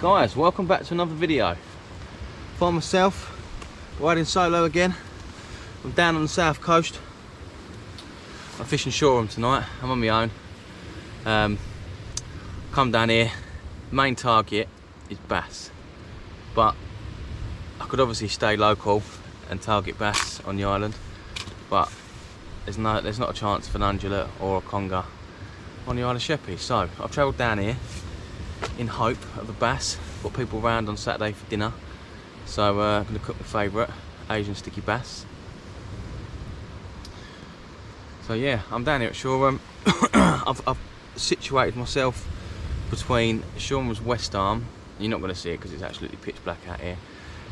Guys, welcome back to another video. Find myself riding solo again. I'm down on the south coast. I'm fishing Shoreham tonight. I'm on my own. Come down here. Main target is bass, but I could obviously stay local and target bass on the island, but there's not a chance of an ungulate or a conger on the Isle of Sheppey. So I've travelled down here in hope of a bass. Got people around on Saturday for dinner, so I'm going to cook my favourite Asian sticky bass. So yeah, I'm down here at Shoreham. I've situated myself between Shoreham's west arm, you're not going to see it because it's absolutely pitch black out here,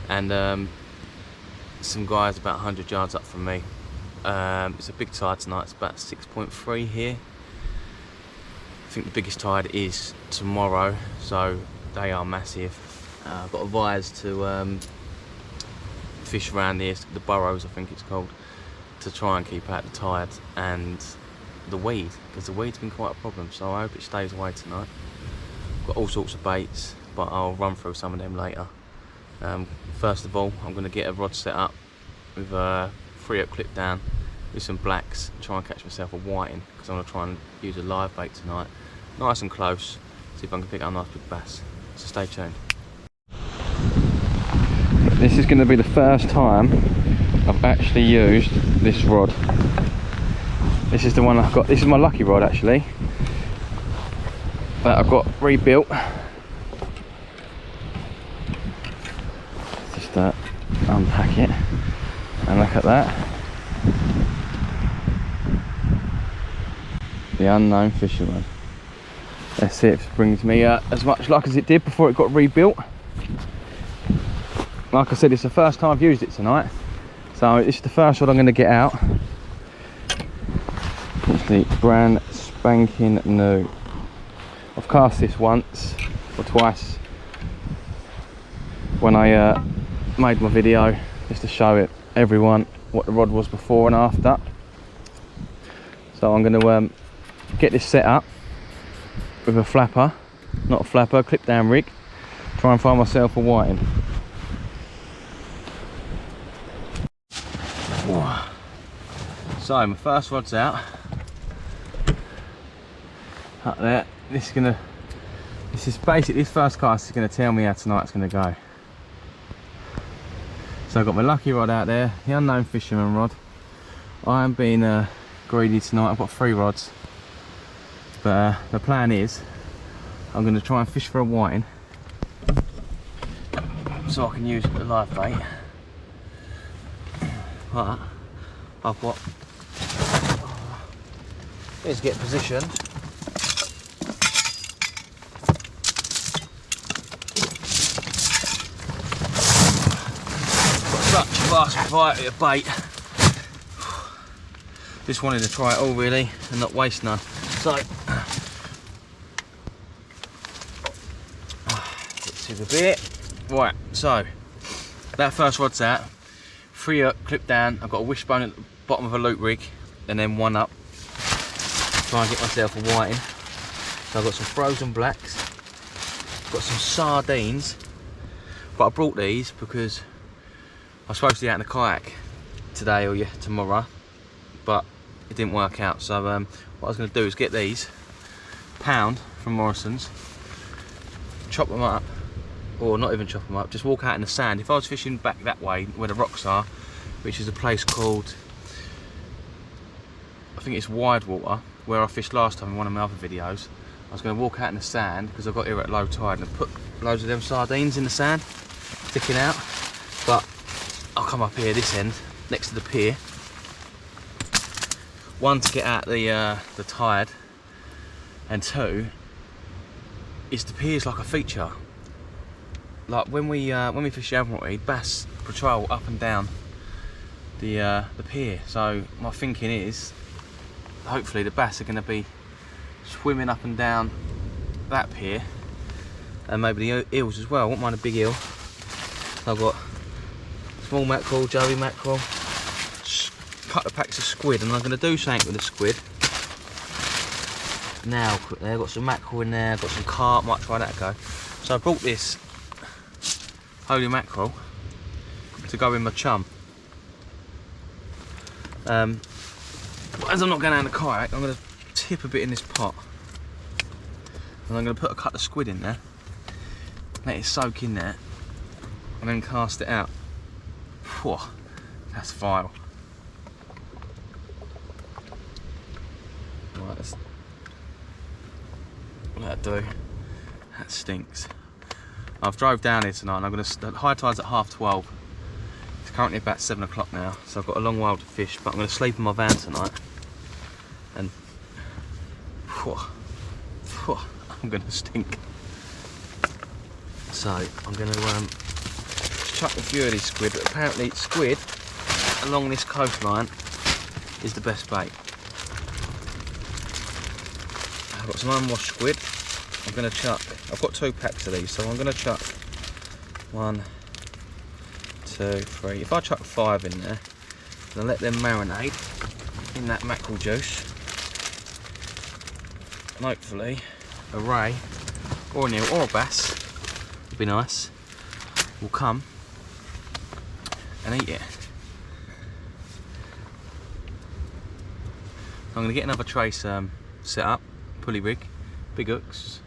and some guys about 100 yards up from me. It's a big tide tonight, it's about 6.3 here. I think the biggest tide is tomorrow, so they are massive. I've got advised to fish around here, the burrows I think it's called, to try and keep out the tide and the weed, because the weed's been quite a problem, so I hope it stays away tonight. Got all sorts of baits, but I'll run through some of them later. First of all, I'm going to get a rod set up with a 3-up clip down with some blacks, try and catch myself a whiting, because I'm going to try and use a live bait tonight, nice and close, see if I can pick up a nice big bass. So stay tuned. This is going to be the first time I've actually used this rod. This is the one I've got. This is my lucky rod actually, that I've got rebuilt. Just unpack it and look at that. The unknown fisherman. Let's see if it brings me as much luck as it did before it got rebuilt. Like I said, it's the first time I've used it tonight, so this is the first rod I'm going to get out. It's the brand spanking new. I've cast this once or twice when I made my video, just to show everyone what the rod was before and after. So I'm going to get this set up with a flapper, not a flapper, clip down rig, try and find myself a whiting. So my first rod's out, up there. This is basically, this first cast is going to tell me how tonight's going to go. So I've got my lucky rod out there, the unknown fisherman rod. I am being greedy tonight. I've got 3 rods, but the plan is I'm going to try and fish for a whiting so I can use the live bait. But I've got, let's get positioned. Got such a vast variety of bait. Just wanted to try it all really and not waste none. So let's see the bit. Right, so that first rod's out. 3-up clip down. I've got a wishbone at the bottom of a loop rig and then 1-up. Try and get myself a whiting. So I've got some frozen blacks, got some sardines, but I brought these because I was supposed to be out in a kayak today or tomorrow, but it didn't work out. So what I was going to do is get these, pound from Morrison's, chop them up, or not even chop them up, just walk out in the sand. If I was fishing back that way where the rocks are, which is a place called, I think it's Widewater, where I fished last time in one of my other videos, I was going to walk out in the sand because I got here at low tide and put loads of them sardines in the sand sticking out, but I'll come up here this end next to the pier, one to get out the tide, and 2 is the pier's like a feature. Like when we fish the Admiralty, bass patrol up and down the pier. So my thinking is, hopefully the bass are going to be swimming up and down that pier, and maybe the eels as well. I won't mind a big eel. I've got small mackerel, joey mackerel, a couple of packs of squid, and I'm going to do something with the squid. now quickly. I've got some mackerel in there, I've got some carp, might try that go. So I brought this holy mackerel to go in my chum. As I'm not going down the kayak, I'm going to tip a bit in this pot. And I'm going to put a couple of squid in there, let it soak in there, and then cast it out. Whew, that's vile. Right, let's let that do. That stinks. I've drove down here tonight and I'm going to, high tide's at 12:30. It's currently about 7 o'clock now, so I've got a long while to fish, but I'm going to sleep in my van tonight. And whew, whew, I'm going to stink. So I'm going to chuck a few of these squid, but apparently squid along this coastline is the best bait. I've got some unwashed squid. I'm going to chuck, I've got 2 packs of these, so I'm going to chuck 1, 2, 3. If I chuck 5 in there, and let them marinate in that mackerel juice, and hopefully a ray or a nil or a bass would be nice, will come and eat it. I'm going to get another trace set up, pulley rig, big hooks,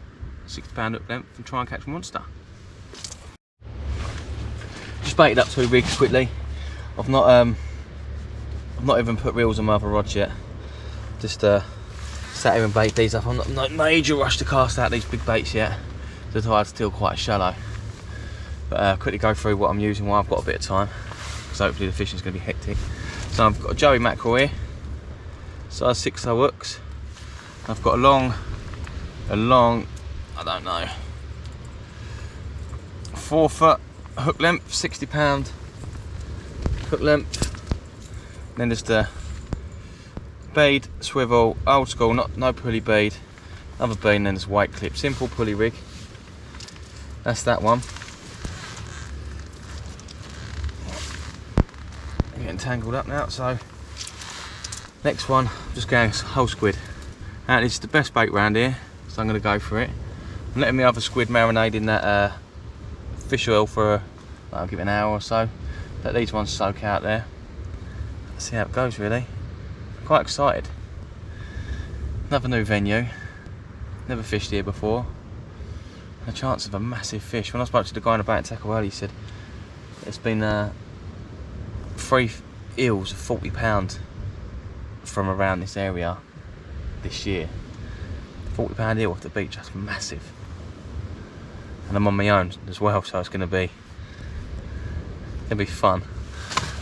60-pound hook length, and try and catch a monster. Just baited up 2 rigs quickly. I've not even put reels on my other rods yet. Just sat here and bait these up. I'm not in no major rush to cast out these big baits yet. The tide's still quite shallow. But quickly go through what I'm using while I've got a bit of time, because hopefully the fishing's going to be hectic. So I've got a Joey mackerel here, size 6 hooks. I've got a long, I don't know, 4 foot hook length, 60-pound hook length. And then just a bead, swivel, old school, no pulley bead, another bead, and then just weight clip, simple pulley rig. That's that one. I'm getting tangled up now, so next one, just going whole squid. Now this is the best bait round here, so I'm going to go for it. I'm letting my other squid marinate in that fish oil for, I'll give it an hour or so. Let these ones soak out there. Let's see how it goes really. Quite excited. Another new venue. Never fished here before. A chance of a massive fish. When I spoke to the guy in the back in tackle earlier, he said there's been 3 eels of 40-pound from around this area this year. 40-pound eel off the beach, that's massive. And I'm on my own as well, so it's going to be fun,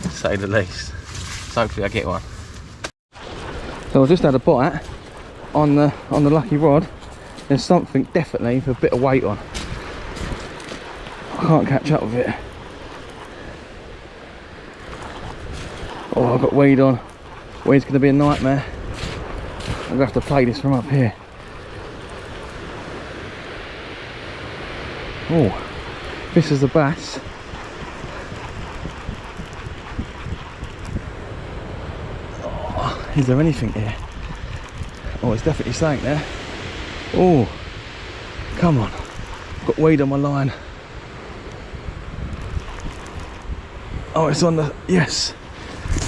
to say the least. So hopefully I get one. So I just had a bite on the lucky rod. There's something definitely with a bit of weight on. I can't catch up with it. Oh, I've got weed on. Weed's going to be a nightmare. I'm going to have to play this from up here. Oh, this is a bass. Oh, is there anything here? Oh, it's definitely something there. Oh, come on. Got weed on my line. Oh, it's on the, yes.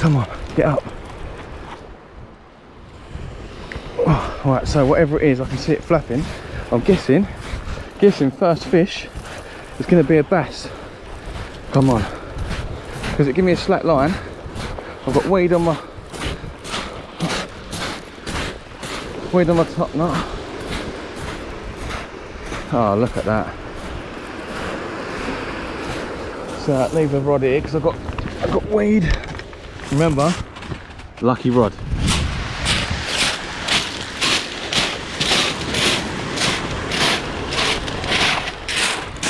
Come on, get up. Oh, right, so whatever it is, I can see it flapping. I'm guessing first fish is going to be a bass. Come on, because it give me a slack line. I've got weed on my top knot. Oh, look at that. So leave the rod here because I've got weed. Remember, lucky rod.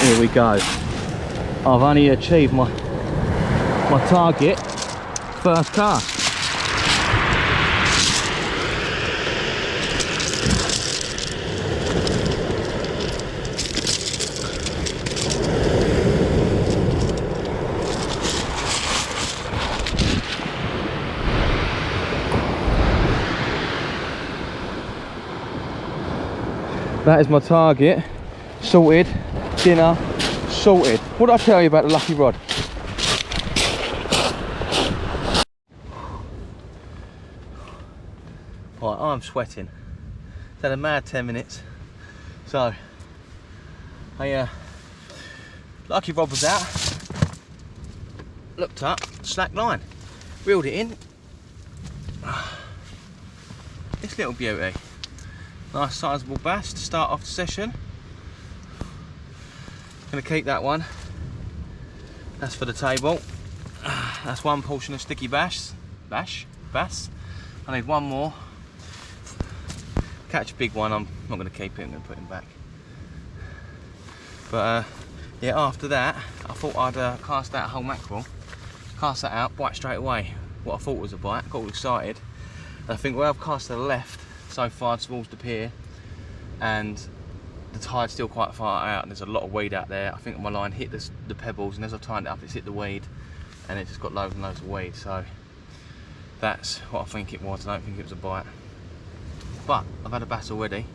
Here we go. I've only achieved my target first cast. that is my target. Sorted. Dinner. Sorted. What did I tell you about the lucky rod? Right, I'm sweating. It's had a mad 10 minutes. So, lucky rod was out. Looked up, slack line. Reeled it in. This little beauty. Nice sizable bass to start off the session. Gonna keep that one. That's for the table. That's one portion of sticky bass. Bass. I need one more. Catch a big one, I'm not gonna keep it, I'm gonna put him back. But yeah, after that, I thought I'd cast out a whole mackerel. Cast that out, bite straight away. What I thought was a bite, got all excited. And I think where I've cast to the left so far towards the pier, and the tide's still quite far out, and there's a lot of weed out there. I think my line hit the pebbles, and as I've tightened it up, it's hit the weed, and it just got loads and loads of weed. So that's what I think it was. I don't think it was a bite. But I've had a bass already,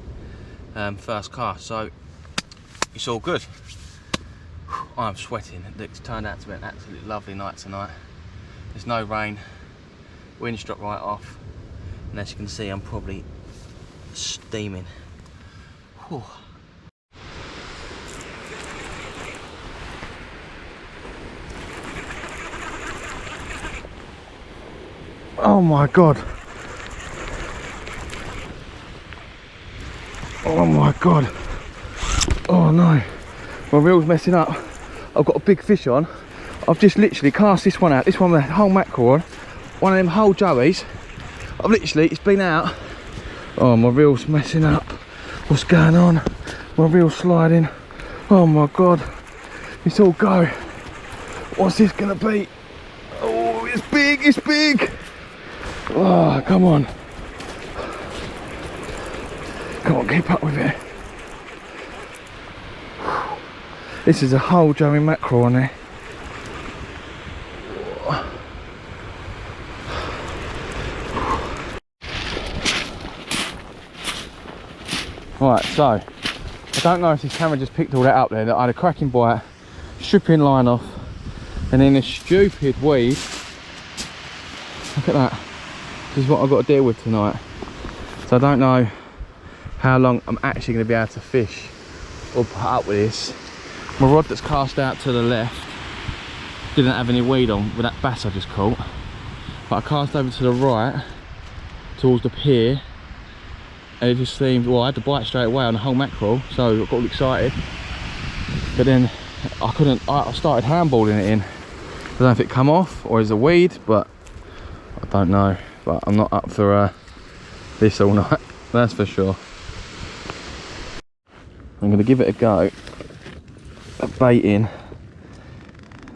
first cast, so it's all good. I'm sweating. It's turned out to be an absolutely lovely night tonight. There's no rain, wind's dropped right off, and as you can see, I'm probably steaming. Whew. Oh my god. Oh my god. Oh no. My reel's messing up. I've got a big fish on. I've just literally cast this one out. This one with a whole mackerel on. One of them whole joeys. I've literally, it's been out. Oh, my reel's messing up. What's going on? My reel's sliding. Oh my god. It's all go. What's this gonna be? Oh, it's big, it's big. Oh, come on. Come on, keep up with it. This is a whole joey mackerel on there. Right, so I don't know if this camera just picked all that up there, that I had a cracking bite, stripping line off, and then a stupid weed. Look at that. This is what I've got to deal with tonight. So I don't know how long I'm actually going to be able to fish or put up with this. My rod that's cast out to the left didn't have any weed on with that bass I just caught, but I cast over to the right towards the pier, and it just seemed, well, I had to bite straight away on the whole mackerel, so I got all excited, but then I started handballing it in. I don't know if it come off or is a weed, but I don't know. But I'm not up for this all night, that's for sure. I'm going to give it a go at baiting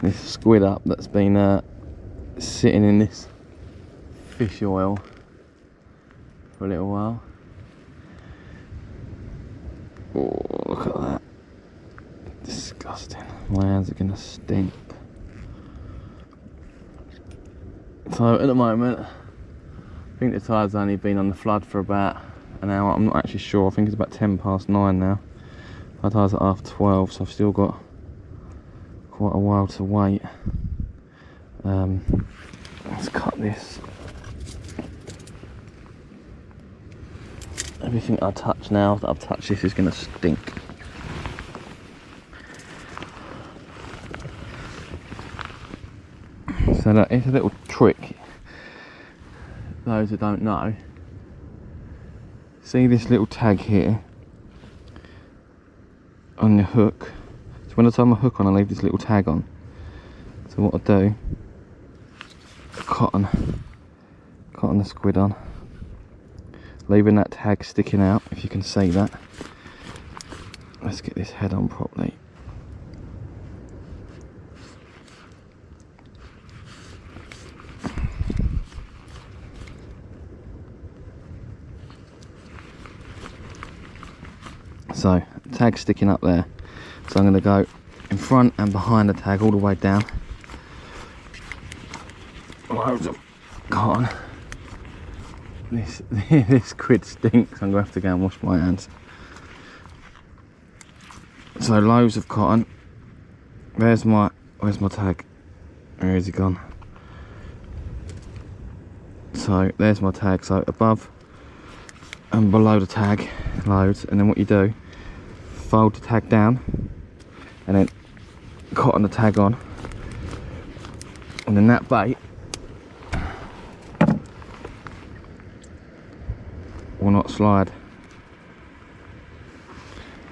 this squid up that's been sitting in this fish oil for a little while. Oh, look at that. Disgusting. My hands are going to stink. So at the moment, I think the tide's only been on the flood for about an hour. I'm not actually sure. I think it's about 9:10 now. My tide's at 12:30, so I've still got quite a while to wait. Let's cut this. Everything I touch now that I've touched this is going to stink. So that is a little trick. Those that don't know, see this little tag here on the hook. So when I tie my hook on, I leave this little tag on. So what I do, cotton the squid on, leaving that tag sticking out, if you can see that. Let's get this head on properly. So, tag sticking up there. So I'm going to go in front and behind the tag all the way down. Loads of cotton. This squid stinks. I'm going to have to go and wash my hands. So loads of cotton. Where's my tag? Where is he gone? So there's my tag. So above and below the tag, loads. And then what you do, fold the tag down and then cotton the tag on, and then that bait will not slide.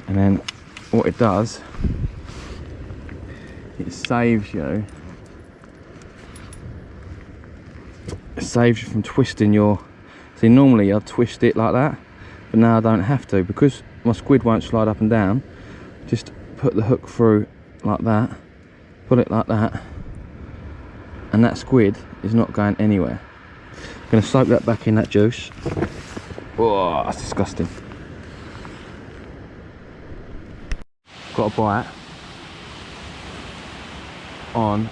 And then what it does, it saves you from twisting your, see normally I'd twist it like that, but now I don't have to, because my squid won't slide up and down. Just put the hook through like that, put it like that, and that squid is not going anywhere. I'm going to soak that back in that juice. Oh, that's disgusting. Got a bite on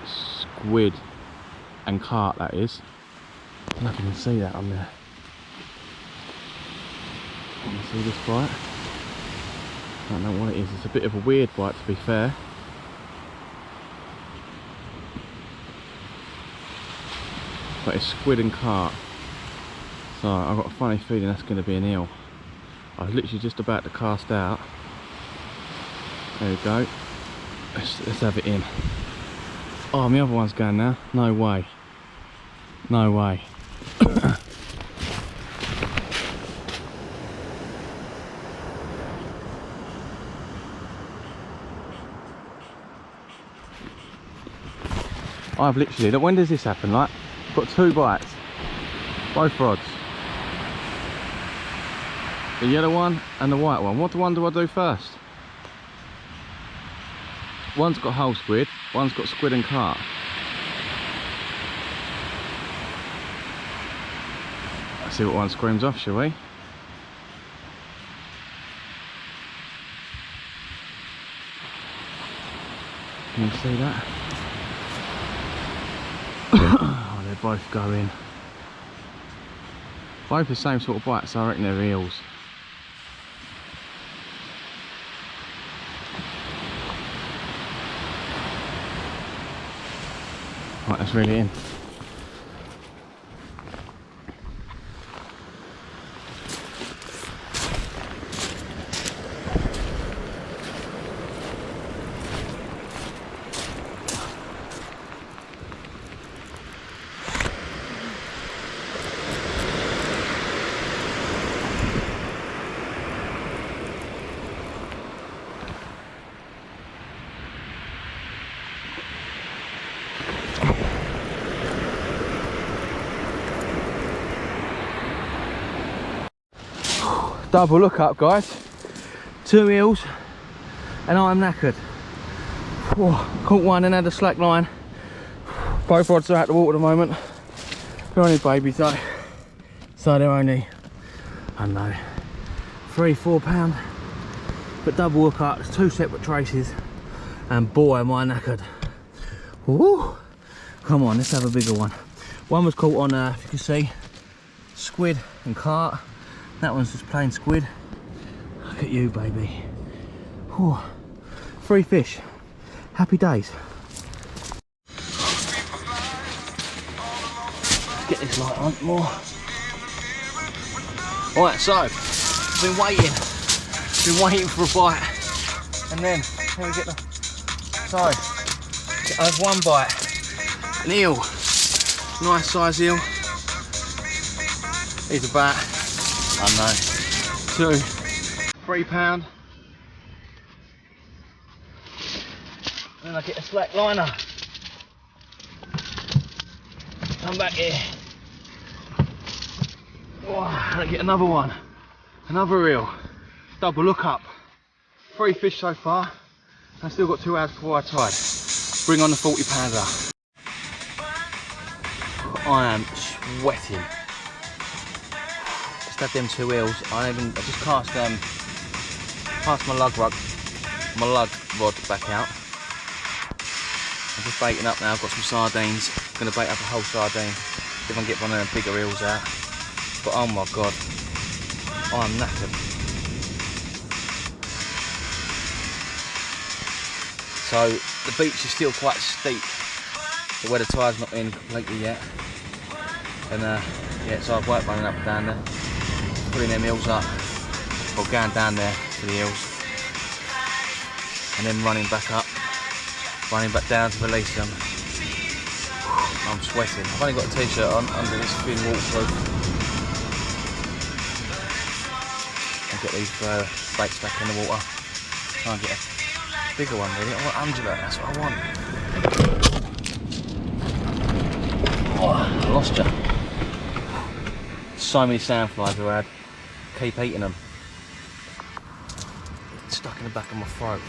squid and carp, that is. I don't know if you can see that on there. Can you see this bite? I don't know what it is. It's a bit of a weird bite, to be fair. But it's squid and carp. So I've got a funny feeling that's going to be an eel. I was literally just about to cast out. There we go. Let's have it in. Oh, my other one's going now. No way. No way. I've literally, look, when does this happen? Like, got 2 bites, both rods. The yellow one and the white one. What one do I do first? One's got whole squid, one's got squid and carp. Let's see what one screams off, shall we? Can you see that? Oh, they both go in. Both the same sort of bites, so I reckon they're eels. Right, that's really in. Double look up, guys. 2 eels and I'm knackered. Oh, caught one and had a slack line. Both rods are out the water at the moment. They're only babies though, so they're only, I don't know, 3-4 pound. But double hook up, it's 2 separate traces, and boy am I knackered. Woo. Come on, let's have a bigger one. One was caught on, if you can see, squid and carp. That one's just plain squid. Look at you, baby. Whew. 3 fish. Happy days. Get this light on more. Right, so I've been waiting for a bite, and then here we get the. So I have one bite, an eel, nice size eel. He's about, I don't know, 2-3 pound. Then I get a slack liner. Come back here. Oh, and I get another one. Another reel. Double look up. 3 fish so far. I still got 2 hours before I tide. Bring on the 40 pounder. I am sweating. Just had them 2 eels. I just cast my lug rod back out. I'm just baiting up now. I've got some sardines. I'm going to bait up a whole sardine. See if I can get one of them bigger eels out. But oh my god, I'm knackered. So the beach is still quite steep, but where the tide's not in completely yet. And yeah, so I've worked running up and down there, putting them hills up, or going down there to the hills, and then running back up, running back down to release them. I'm sweating. I've only got a t-shirt on under this thin waterproof. And get these baits back in the water. Try and get a bigger one really. I want undulate, that's what I want. Oh, I lost you. So many sandflies around. Keep eating them. Stuck in the back of my throat.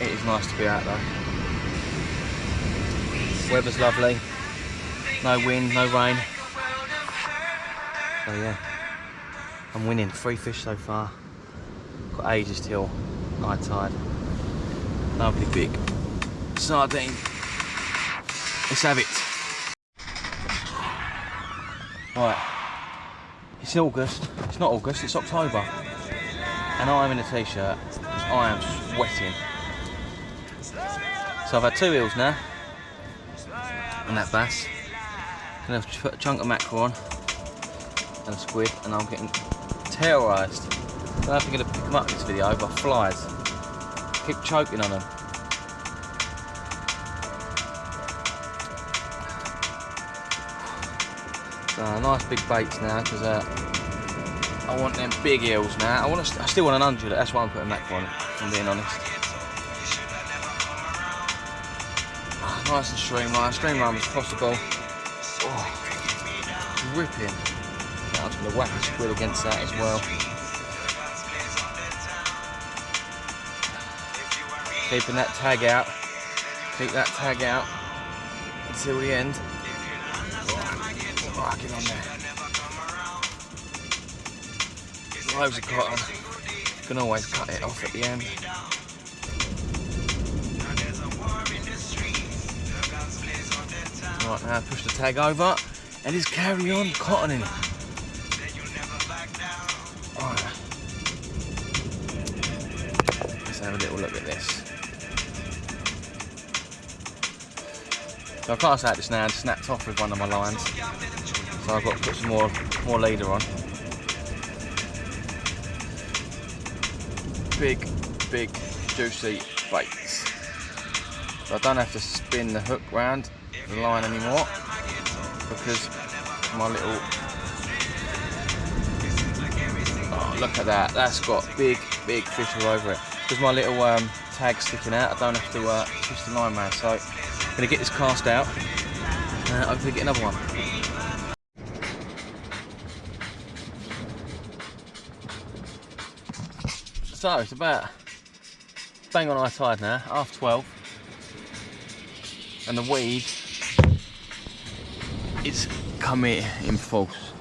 It is nice to be out though. Weather's lovely. No wind, no rain. So yeah, I'm winning. 3 fish so far. Got ages till high tide. Lovely big sardine. Let's have it. Right, it's August. It's not August, it's October. And I'm in a t-shirt because I am sweating. So I've had 2 eels now. And that bass. Gonna put a chunk of mackerel on and a squid, and I'm getting terrorised. I'm actually going to pick them up in this video by flies. Keep choking on them. So nice big baits now because I want them big eels now. I still want an 100. That's why I'm putting mackerel on it, if I'm being honest. Nice and streamlined as possible. Oh, ripping. Now I'm just going to whack a squid against that as well. Keeping that tag out. Keep that tag out until the end. Oh, get on there. Loads of cotton. You can always cut it off at the end. Right, now push the tag over and just carry on cottoning. Right. Let's have a little look at this. So I cast out this now and snapped off with one of my lines. So I've got to put some more leader on. Big, juicy baits. So I don't have to spin the hook round the line anymore because my little, oh look at that, that's got big fish all over it. Because my little tag's sticking out, I don't have to twist the line round. So I'm going to get this cast out and hopefully get another one. So it's about bang on high tide now, 12:30, and the weed is come here in force.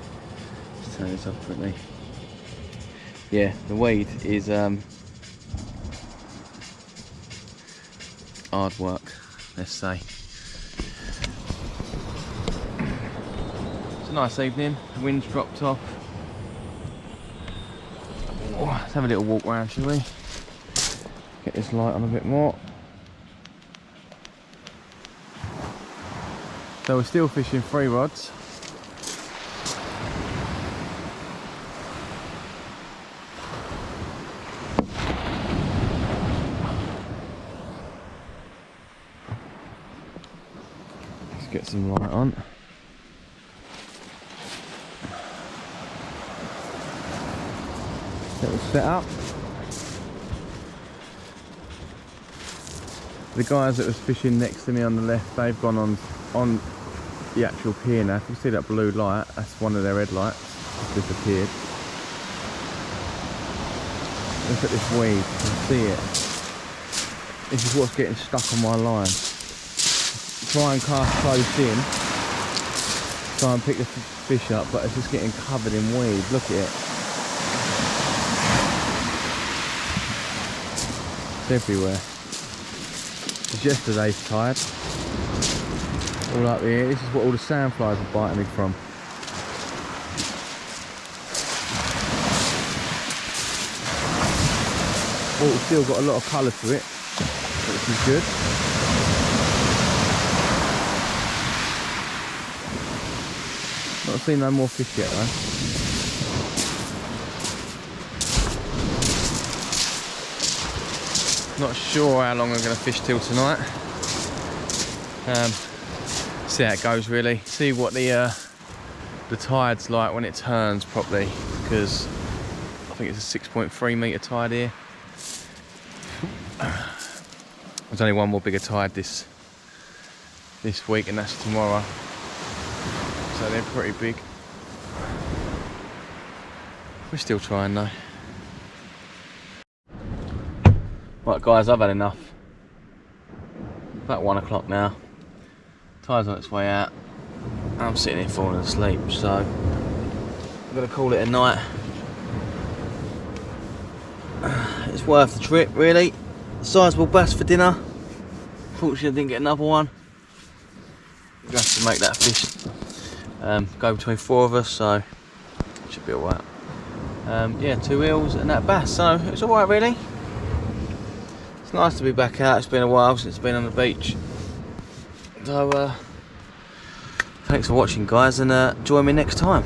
Let's turn this off quickly. Yeah, the weed is hard work, let's say. It's a nice evening, the wind's dropped off. Oh, let's have a little walk around, shall we? Get this light on a bit more. So we're still fishing 3 rods. Let's get some light on. Little setup. The guys that was fishing next to me on the left, they've gone on the actual pier now. If you see that blue light, that's one of their headlights. It's disappeared. Look at this weed, you can see it. This is what's getting stuck on my line. Try and cast close in, try and pick the fish up, but it's just getting covered in weed. Look at it. It's everywhere. It's yesterday's tide. All up here. This is what all the sandflies are biting me from. Water's still got a lot of colour to it, but which is good. Not seen no more fish yet though. Not sure how long I'm going to fish till tonight. See how it goes really. See what the tide's like when it turns properly, because I think it's a 6.3 metre tide here. There's only one more bigger tide this week, and that's tomorrow. So they're pretty big. We're still trying though. Right guys, I've had enough. About 1 o'clock now. Tide's on its way out. I'm sitting here falling asleep, so I'm gonna call it a night. It's worth the trip really. Sizable bass for dinner. Fortunately I didn't get another one. We're gonna have to make that fish go between 4 of us, so it should be alright. Yeah, 2 eels and that bass, so it's alright really. It's nice to be back out. It's been a while since it's been on the beach. So thanks for watching guys, and join me next time.